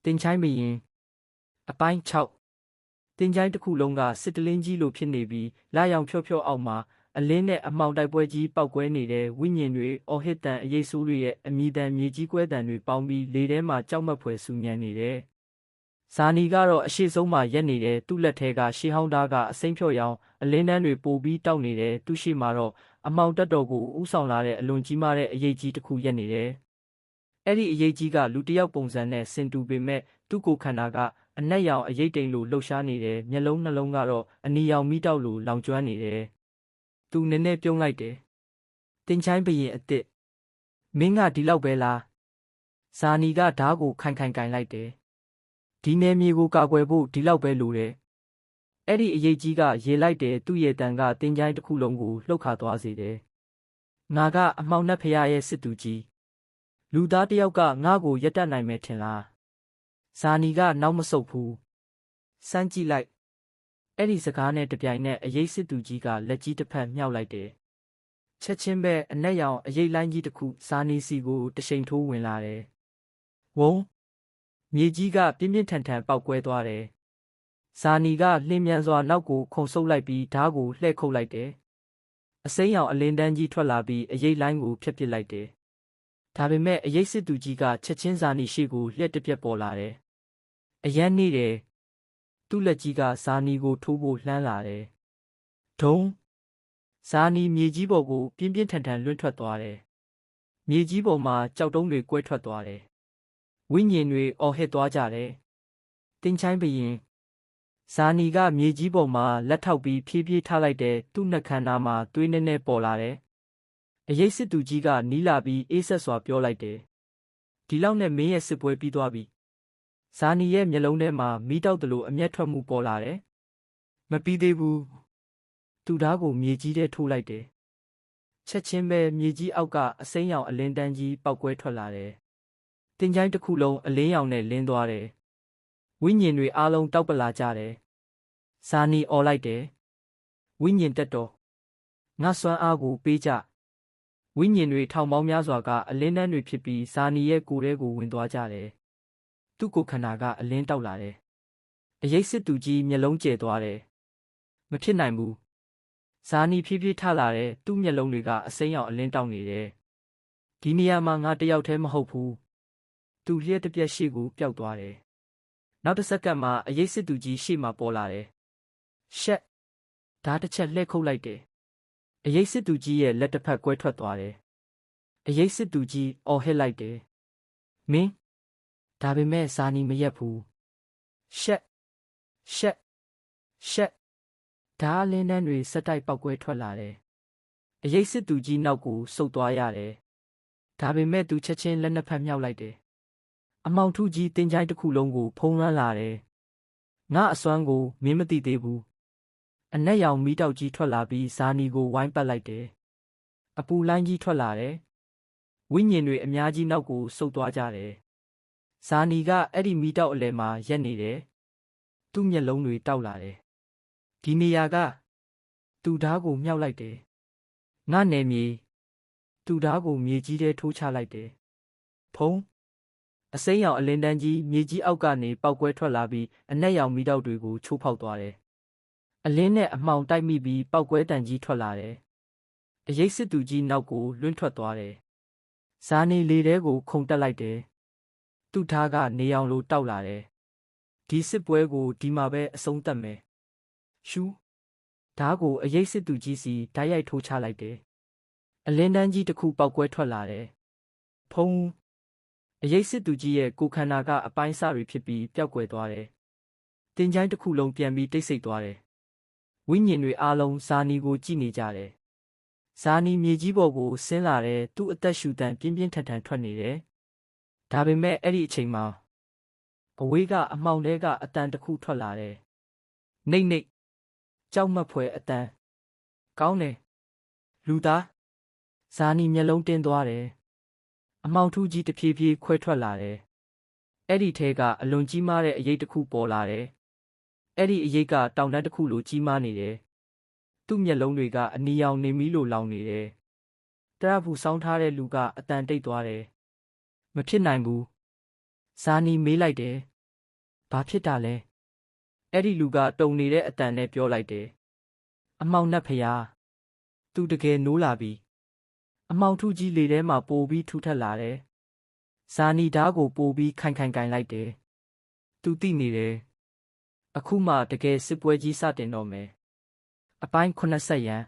တင်ချိုင်းဘရင်အပိုင်း6တင်ချိုင်းတစ်ခုလုံးကစစ်တလင်းကြီးလိုဖြစ်နေပြီးလာရောင်ဖြော့ဖြော့အောက်မှာအလင်းနဲ့အမှောင်တိုက်ပွဲကြီးပောက်ကွဲနေတဲ့ဝိညာဉ်တွေအော်ဟစ်တန်အရေးဆိုးတွေရဲ့အမြည်တန်မြေကြီးကွဲတန်တွေပေါင်းပြီးလေထဲမှာကြောက်မက်ဖွယ်ဆူညံနေတယ်။ဇာနီကတော့အရှိဆုံးမှာရက်နေတဲ့သူ့လက်ထဲကရှေးဟောင်းသားကအစိမ့်ဖြော့ရောင်အလင်းတန်းတွေပိုပြီးတောက်နေတယ်သူရှိမှာတော့အမှောင်တက်တော်ကိုဥဆောင်လာတဲ့အလွန်ကြီးမားတဲ့အရေးကြီးတစ်ခုရက်နေတယ်။အဲ့ဒီအရေးကြီးကလူတစ်ယောက်ပုံစံနဲ့ဆင်တူပေမဲ့သူ့ကိုယ်ခန္ဓာကအနက်ရောင်အရေးတိမ်လိုလှုပ်ရှားနေတယ်မျက်လုံးနှလုံးကတော့အနီရောင်မိတောက်လိုလောင်ကျွမ်းနေတယ်သူနည်းနည်းပြုံးလိုက်တယ်တင်ချိုင်းဘရင်အစ်စ်မင်းကဒီလောက်ပဲလားဇာနီကဓားကိုခိုင်ခိုင်ကင်လိုက်တယ်ဒီနယ်မြေကိုကာကွယ်ဖို့ဒီလောက်ပဲလိုတယ်အဲ့ဒီအရေးကြီးကရေလိုက်တယ်သူ့ရဲ့တန်ကတင်ချိုင်းတစ်ခုလုံးကိုလှုပ်ခါသွားစေတယ်ငါကအမှောင်နှက်ဖရာရဲ့စစ်သူကြီးလူသားတစ်ယောက်ကငါ့ကိုရက်တက်နိုင်မယ်ထင်လားဇာနီကနောက်မဆုတ်ဘူးစမ်းကြည့်လိုက်အဲ့ဒီစကားနဲ့တပြိုင်နက်အရေးစစ်သူကြီးကလက်ကြီးတစ်ဖက်မြှောက်လိုက်တယ်ချက်ချင်းပဲအနက်ရောင်အရေးလိုင်းကြီးတစ်ခုဇာနီစီကိုတရှိန်ထိုးဝင်လာတယ်ဝုန်းမြေကြီးကပြင်းပြင်းထန်ထန်ပေါက်ကွဲသွားတယ်ဇာနီကလှင်းမြန်စွာနောက်ကိုခုန်ဆုပ်လိုက်ပြီးဓားကိုလှဲ့ခုတ်လိုက်တယ်အစိမ်းရောင်အလင်းတန်းကြီးထွက်လာပြီးအရေးလိုင်းကိုဖျက်ပစ်လိုက်တယ်ဒါပေမဲ့အရေးစစ်သူကြီးကချက်ချင်းဇာနီရှိကိုလျှက်တစ်ပြက်ပေါ်လာတယ်။အရန်နေတယ်။သူ့လက်ကြီးကဇာနီကိုထိုးဖို့လှမ်းလာတယ်။ဒုံဇာနီမြေကြီးပေါ်ကိုပြင်းပြင်းထန်ထန်လွင့်ထွက်သွားတယ်။မြေကြီးပေါ်မှာကြောက်တုံးတွေကွဲထွက်သွားတယ်။ဝိညာဉ်တွေအော်ဟစ်သွားကြတယ်။တင်ချိုင်းဘရင်ဇာနီကမြေကြီးပေါ်မှာလက်ထောက်ပြီးဖြည်းဖြည်းထားလိုက်တဲ့သူ့နှက်ခမ်းနားမှာသွေးနည်းနည်းပေါ်လာတယ်။အရေးစစ်သူကြီးကနီးလာပြီးအေးဆက်စွာပြောလိုက်တယ်။ဒီလောက်နဲ့မင်းရဲ့စစ်ပွဲပြီးသွားပြီ။ဇာနီရဲ့မျက်လုံးထဲမှာမီးတောက်သလိုအမျက်ထွက်မှုပေါ်လာတယ်။မပြီးသေးဘူး။သူ့ဓားကိုမြေကြီးထဲထိုးလိုက်တယ်။ချက်ချင်းပဲမြေကြီးအောက်ကအစိမ်းရောင်အလင်းတန်းကြီးပေါက်ကွဲထွက်လာတယ်။တင်ချိုင်းတစ်ခုလုံးအလင်းရောင်နဲ့လင်းသွားတယ်။ဝိညာဉ်တွေအားလုံးတောက်ပလာကြတယ်။ဇာနီအော်လိုက်တယ်။ဝိညာဉ်တက်တော်ငါစွမ်းအားကိုပေးကြ။ဝိညာဉ်တွေထောင်ပေါင်းများစွာကအလင်းတန်းတွေဖြစ်ပြီးဇာနီရဲ့ကိုယ်ထဲကိုဝင်သွားကြတယ်။သူ့ကိုယ်ခန္ဓာကအလင်းတောက်လာတယ်။အရေးစစ်သူကြီးမျက်လုံးကျဲသွားတယ်။မဖြစ်နိုင်ဘူး။ဇာနီဖြည်းဖြည်းထလာတဲ့သူ့မျက်လုံးတွေကအစိမ်းရောင်အလင်းတောက်နေတယ်။ဒီနေရာမှာငါတယောက်တည်းမဟုတ်ဘူး။သူလျှက်တစ်ပြက်ရှေ့ကိုပျောက်သွားတယ်။နောက်တစ်စက္ကန့်မှာအရေးစစ်သူကြီးရှေ့မှာပေါ်လာတယ်။ရှက်ဓာတ်တစ်ချက်လှည့်ခုတ်လိုက်တယ်။အရေးစစ်သူကြီးရဲ့လက်တစ်ဖက်ကွဲထွက်သွားတယ်။အရေးစစ်သူကြီးအော်ဟစ်လိုက်တယ်။မင်းဒါပေမဲ့ဇာနီမရက်ဘူး။ရှက်ဓာအလင်းတန်းတွေစက်တိုက်ပောက်ကွဲထွက်လာတယ်။အရေးစစ်သူကြီးနောက်ကိုဆုတ်သွားရတယ်။ဒါပေမဲ့သူချက်ချင်းလက်နှစ်ဖက်မြောက်လိုက်တယ်။အမောင်ထုကြီးတင်ချိုင်းတစ်ခုလုံးကိုဖုံးလွှမ်းလာတယ်။ငါအစွမ်းကိုမင်းမသိသေးဘူး။အနက်ရောင်မီးတောက်ကြီးထွက်လာပြီးဇာနီကိုဝိုင်းပတ်လိုက်တယ်။အပူလိုင်းကြီးထွက်လာတယ်။ဝိညာဉ်တွေအများကြီးနောက်ကိုဆုတ်သွားကြတယ်။ဇာနီကအဲ့ဒီမီးတောက်အလယ်မှာရက်နေတယ်။သူ့မျက်လုံးတွေတောက်လာတယ်။ဒီနေရာကသူ့ဓားကိုမြှောက်လိုက်တယ်။ငါနယ်မြေသူ့ဓားကိုမြေကြီးထဲထိုးချလိုက်တယ်။ဖုံးအစိမ်းရောင်အလင်းတန်းကြီးမြေကြီးအောက်ကနေပေါက်ကွဲထွက်လာပြီးအနက်ရောင်မီးတောက်တွေကိုချိုးဖောက်သွားတယ်။အလင်းနဲ့အမှောင်တိုက်မိပြီးပေါက်ကွဲတန်ကြီးထွက်လာတယ်။အရေးစစ်သူကြီးနောက်ကိုလွင့်ထွက်သွားတယ်။ဇာနီလေထဲကိုခုန်တက်လိုက်တယ်။သူ့ဓားကနေရောင်လိုတောက်လာတယ်။ဒီစစ်ပွဲကိုဒီမှာပဲအဆုံးသတ်မယ်။ရှူးဓားကိုအရေးစစ်သူကြီးစီဓာတ်ရိုက်ထိုးချလိုက်တယ်။အလင်းတန်းကြီးတစ်ခုပေါက်ကွဲထွက်လာတယ်။ဖုံးအရေးစစ်သူကြီးရဲ့ကိုယ်ခန္ဓာကအပိုင်းစတွေဖြစ်ပြီးပျောက်ကွယ်သွားတယ်။တင်ချိုင်းတစ်ခုလုံးပြန်ပြီးတိတ်ဆိတ်သွားတယ်။ဝိညာဉ်တွေအားလုံးဇာနီကိုကြည့်နေကြတယ်။ဇာနီမြေကြီးပေါ်ကိုဆင်းလာတဲ့သူ့အသက်ရှူတန်ပြင်းပြင်းထန်ထန်ထွက်နေတယ်။ဒါပေမဲ့အဲ့ဒီအချိန်မှာအဝေးကအမှောင်ထဲကအတန်တစ်ခုထွက်လာတယ်။နှိမ့်ကြောက်မက်ဖွယ်အတန်ကောင်းတယ်လူသားဇာနီမျက်လုံးတင်းသွားတယ်။အမောင်ထုကြီးတဖြည်းဖြည်းခွဲထွက်လာတယ်။အဲ့ဒီထဲကအလွန်ကြီးမားတဲ့အရေးတစ်ခုပေါ်လာတယ်။အဲ့ဒီအရေးကတောင်တန်းတစ်ခုလိုကြီးမားနေတယ်။သူ့မျက်လုံးတွေကအနီရောင်နေမီးလိုလောင်နေတယ်။တရဖူဆောင်းထားတဲ့လူကအတန်တိတ်သွားတယ်။မဖြစ်နိုင်ဘူး။ဇာနီမေးလိုက်တယ် ဘာဖြစ်တာလဲအဲ့ဒီလူကတုံနေတဲ့အတန်နဲ့ပြောလိုက်တယ်အမောင်နှက်ဖျားသူတကယ်နိုးလာပြီအမောင်ထုကြီးလေထဲမှာပိုပြီးထူထပ်လာတယ်ဇာနီဓားကိုပိုပြီးခိုင်ကင်လိုက်တယ်သူသိနေတယ်အခုမှတကယ်စစ်ပွဲကြီးစတင်တော့မယ်အပိုင်း80ရန်